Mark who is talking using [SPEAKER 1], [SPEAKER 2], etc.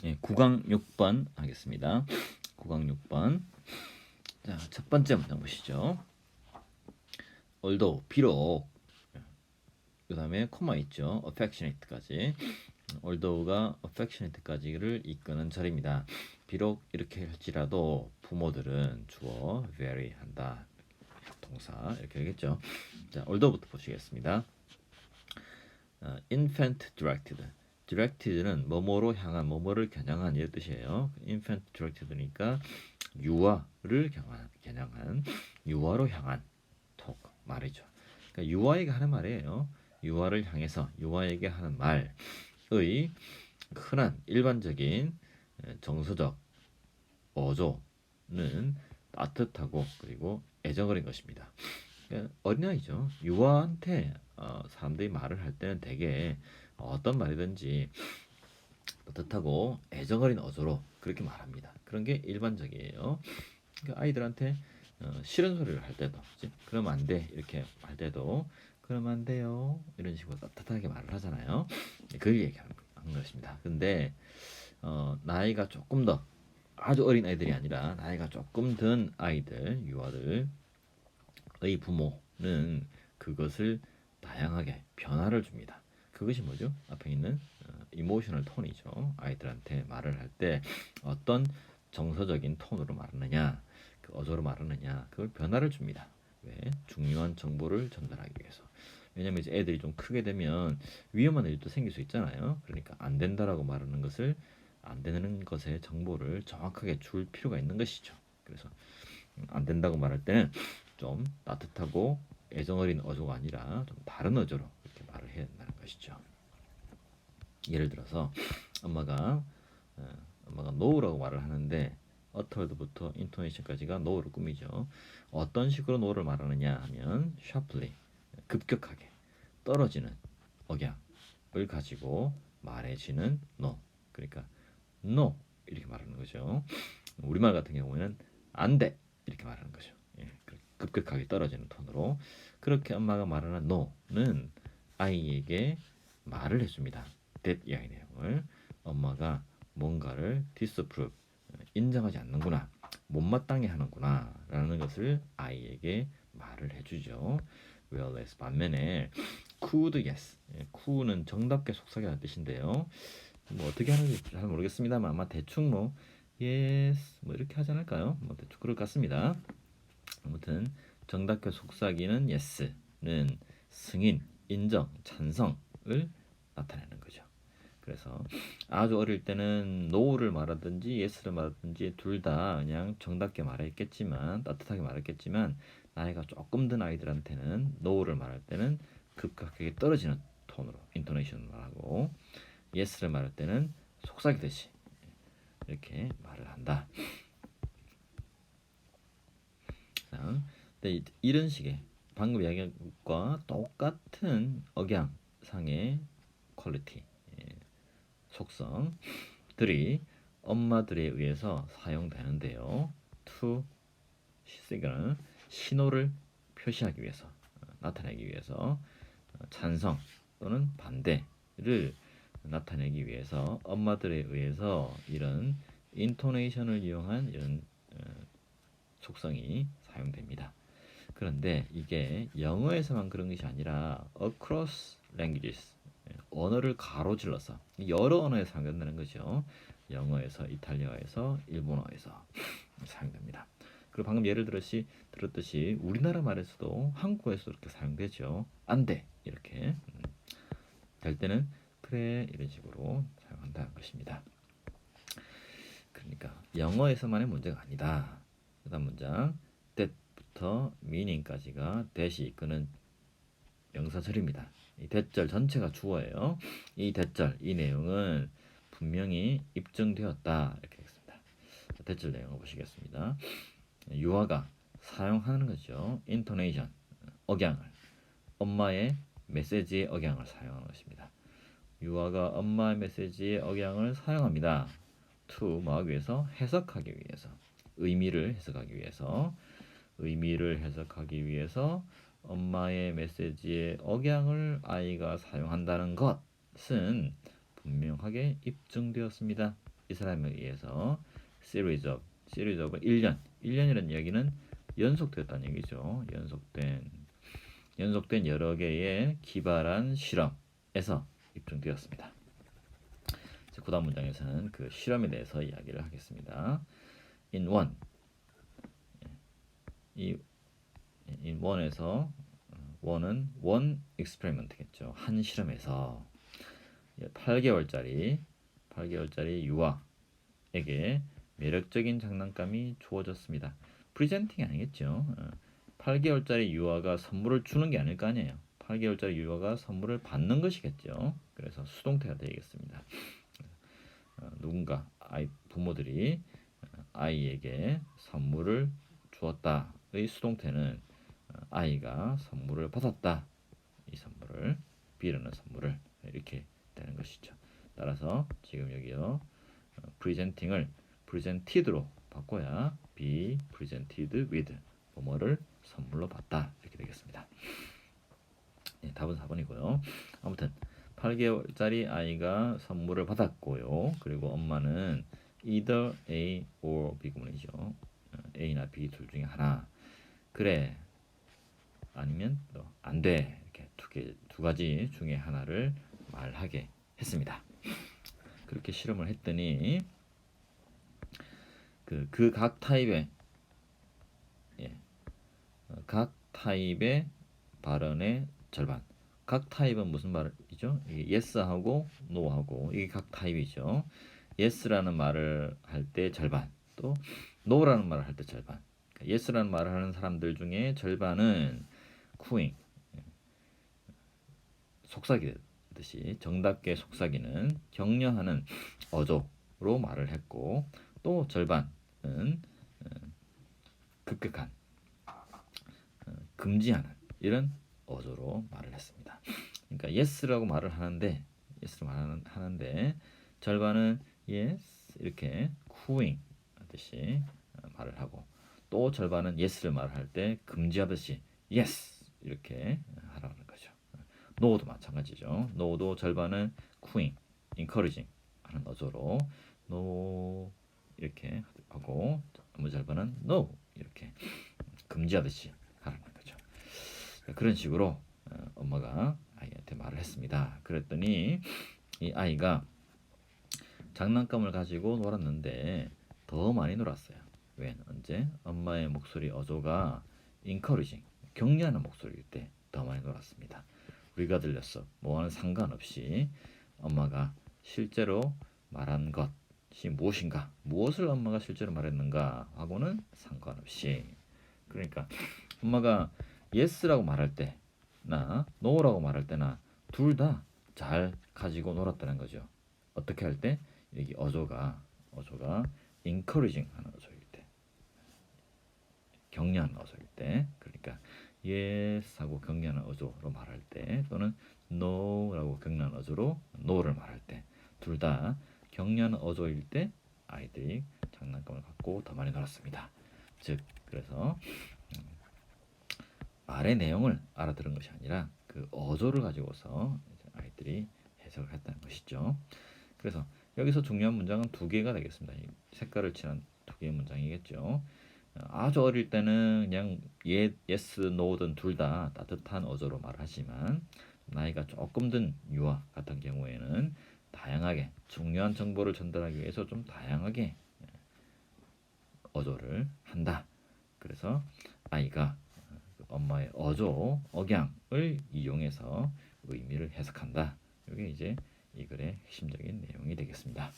[SPEAKER 1] 예, 구강 6번 하겠습니다. 구강 6번. 자, 첫 번째 문장 보시죠. although 비록 그 다음에 코마 있죠. affectionate까지. although가 affectionate까지를 이끄는 절입니다. 비록 이렇게 할지라도 부모들은 주어 very 한다. 동사 이렇게 하겠죠. 자, although부터 보시겠습니다. infant directed. directed는 뭐뭐로 향한, 뭐뭐를 겨냥한 이런 뜻이에요. infant directed니까 유아를 겨냥한 유아로 향한 톡 말이죠. 그러니까 유아에게 하는 말이에요. 유아를 향해서 유아에게 하는 말의 흔한 일반적인 정서적 어조는 따뜻하고 그리고 애정어린 것입니다. 그러니까 어린아이죠. 유아한테 사람들이 말을 할 때는 대개 어떤 말이든지 따뜻하고 애정어린 어조로 그렇게 말합니다. 그런 게 일반적이에요. 그러니까 아이들한테 싫은 소리를 할 때도 그러면 안 돼 이렇게 할 때도 그러면 안 돼요 이런 식으로 따뜻하게 말을 하잖아요. 그걸 얘기하는 것입니다. 근데 나이가 조금 더 아주 어린 아이들이 아니라 나이가 조금 든 아이들 유아들의 부모는 그것을 다양하게 변화를 줍니다. 그것이 뭐죠? 앞에 있는 이모셔널 톤이죠. 아이들한테 말을 할 때 어떤 정서적인 톤으로 말하느냐, 그 어조로 말하느냐, 그걸 변화를 줍니다. 왜? 중요한 정보를 전달하기 위해서. 왜냐면 이제 애들이 좀 크게 되면 위험한 일도 생길 수 있잖아요. 그러니까 안 된다라고 말하는 것을 안 되는 것의 정보를 정확하게 줄 필요가 있는 것이죠. 그래서 안 된다고 말할 때는 좀 따뜻하고 애정어린 어조가 아니라 좀 다른 어조로 이렇게 말을 해야 된다는 것이죠. 예를 들어서 엄마가 엄마가 no라고 말을 하는데 uttered부터 intonation까지가 no를 꾸미죠. 어떤 식으로 no를 말하느냐 하면 sharply 급격하게 떨어지는 억양을 가지고 말해지는 no. 그러니까 no 이렇게 말하는 거죠. 우리말 같은 경우에는 안 돼 이렇게 말하는 거죠. 예, 급격하게 떨어지는 톤으로 그렇게 엄마가 말하는 no는 아이에게 말을 해줍니다. that 이야기 내용을 엄마가 뭔가를 disapprove 인정하지 않는구나 못마땅해 하는구나 라는 것을 아이에게 말을 해주죠. whereas 반면에 could yes could는 정답게 속삭이라는 뜻인데요. 뭐 어떻게 하는지 잘 모르겠습니다만 아마 대충 뭐 yes 뭐 이렇게 하지 않을까요? 뭐 대충 그럴 것 같습니다. 아무튼 정답게 속삭이는 yes는 승인, 인정, 찬성을 나타내는 거죠. 그래서 아주 어릴 때는 no를 말하든지 yes를 말하든지 둘 다 그냥 정답게 말했겠지만 따뜻하게 말했겠지만 나이가 조금 든 아이들한테는 no를 말할 때는 급격하게 떨어지는 톤으로 인토네이션을 말하고 yes를 말할 때는 속삭이듯이 이렇게 말을 한다. 근데 이런 식의 방금 이야기한 것과 똑같은 억양상의 퀄리티, 속성들이 엄마들에 의해서 사용되는데요. to 시그널 신호를 표시하기 위해서 나타내기 위해서 찬성 또는 반대를 나타내기 위해서 엄마들에 의해서 이런 인토네이션을 이용한 이런 속성이 사용됩니다. 그런데 이게 영어에서만 그런 것이 아니라 across languages 언어를 가로질러서 여러 언어에 사용된다는 거죠. 영어에서, 이탈리아에서, 일본어에서 사용됩니다. 그리고 방금 예를 들었듯이 우리나라 말에서도 한국어에서도 이렇게 사용되죠. 안 돼 이렇게 될 때는 그래 이런 식으로 사용한다는 것입니다. 그러니까 영어에서만의 문제가 아니다. 그다음 문장 that부터 meaning까지가 that이 이끄는 명사절입니다. 이 that절 전체가 주어예요. 이 that절 이 내용은 분명히 입증되었다 이렇게 했습니다. that절 내용을 보시겠습니다. 유아가 사용하는 거죠. intonation 억양을 엄마의 메시지의 억양을 사용하는 것입니다. 유아가 엄마의 메시지의 억양을 사용합니다. to 뭐 하기 위해서 해석하기 위해서 의미를 해석하기 위해서 엄마의 메시지의 억양을 아이가 사용한다는 것은 분명하게 입증되었습니다. 이 사람에 의해서 series of 1년 1년이라는 이야기는 연속되었다는 얘기죠. 연속된 여러 개의 기발한 실험에서 입증되었습니다. 그 다음 문장에서는 그 실험에 대해서 이야기를 하겠습니다. In one, in one에서 one은 one experiment겠죠. 한 실험에서 8개월짜리 유아에게 매력적인 장난감이 주어졌습니다. 프리젠팅이 아니겠죠. 8개월짜리 유아가 선물을 주는 게 아닐 거 아니에요. 8개월짜리 유아가 선물을 받는 것이겠죠. 그래서 수동태가 되겠습니다. 누군가 부모들이 아이에게 선물을 주었다의 수동태는 아이가 선물을 받았다. 이 선물을 B라는 선물을 이렇게 되는 것이죠. 따라서 지금 여기요 presenting을 presented로 바꿔야 be presented with 뭐뭐를 선물로 받다 이렇게 되겠습니다. 네, 답은 4번이고요. 아무튼 8개월짜리 아이가 선물을 받았고요. 그리고 엄마는 either A or B 구문이죠. A나 B 둘 중에 하나. 그래. 아니면 안 돼. 이렇게 두 가지 중에 하나를 말하게 했습니다. 그렇게 실험을 했더니 그 각 타입의 각 타입의 발언의 절반. 각 타입은 무슨 말이죠? yes하고 no하고 이게 각 타입이죠. yes라는 말을 할 때 절반, 또 no라는 말을 할 때 절반. 그러니까 yes라는 말을 하는 사람들 중에 절반은 cooing, 속삭이듯이 정답게 속삭이는 격려하는 어조로 말을 했고, 또 절반은 급격한 금지하는 이런 어조로 말을 했습니다. 그러니까 yes라고 말을 하는데 절반은 yes 이렇게 cooing 하듯이 말을 하고, 또 절반은 yes를 말할 때 금지하듯이 yes 이렇게 하라는 거죠. no도 마찬가지죠. no도 절반은 cooing, encouraging 하는 어조로 no 이렇게 하고, 나머지 절반은 no 이렇게 금지하듯이 하라는 거죠. 그런 식으로 엄마가 아이한테 말을 했습니다. 그랬더니 이 아이가 장난감을 가지고 놀았는데 더 많이 놀았어요. 왜? 언제? 엄마의 목소리 어조가 encouraging, 격려하는 목소리일 때 더 많이 놀았습니다. 우리가 들렸어. 뭐와는 상관없이 엄마가 실제로 말한 것이 무엇인가, 무엇을 엄마가 실제로 말했는가 하고는 상관없이. 그러니까 엄마가 yes라고 말할 때나 no라고 말할 때나 둘 다 잘 가지고 놀았다는 거죠. 어떻게 할 때? 여기 어조가 encouraging 하는 어조일 때, 격려하는 어조일 때, 그러니까 yes하고 격려하는 어조로 말할 때, 또는 no라고 격려하는 어조로 no를 말할 때, 둘 다 격려하는 어조일 때 아이들이 장난감을 갖고 더 많이 놀았습니다. 즉, 그래서 말의 내용을 알아들은 것이 아니라 그 어조를 가지고서 아이들이 해석을 했다는 것이죠. 그래서 여기서 중요한 문장은 두 개가 되겠습니다. 색깔을 칠한 두 개의 문장이겠죠. 아주 어릴 때는 그냥 yes, no든 둘 다 따뜻한 어조로 말하지만, 나이가 조금 든 유아 같은 경우에는 다양하게 중요한 정보를 전달하기 위해서 좀 다양하게 어조를 한다. 그래서 아이가 엄마의 어조, 억양을 이용해서 의미를 해석한다. 이게 이제 이 글의 핵심적인 내용이 되겠습니다.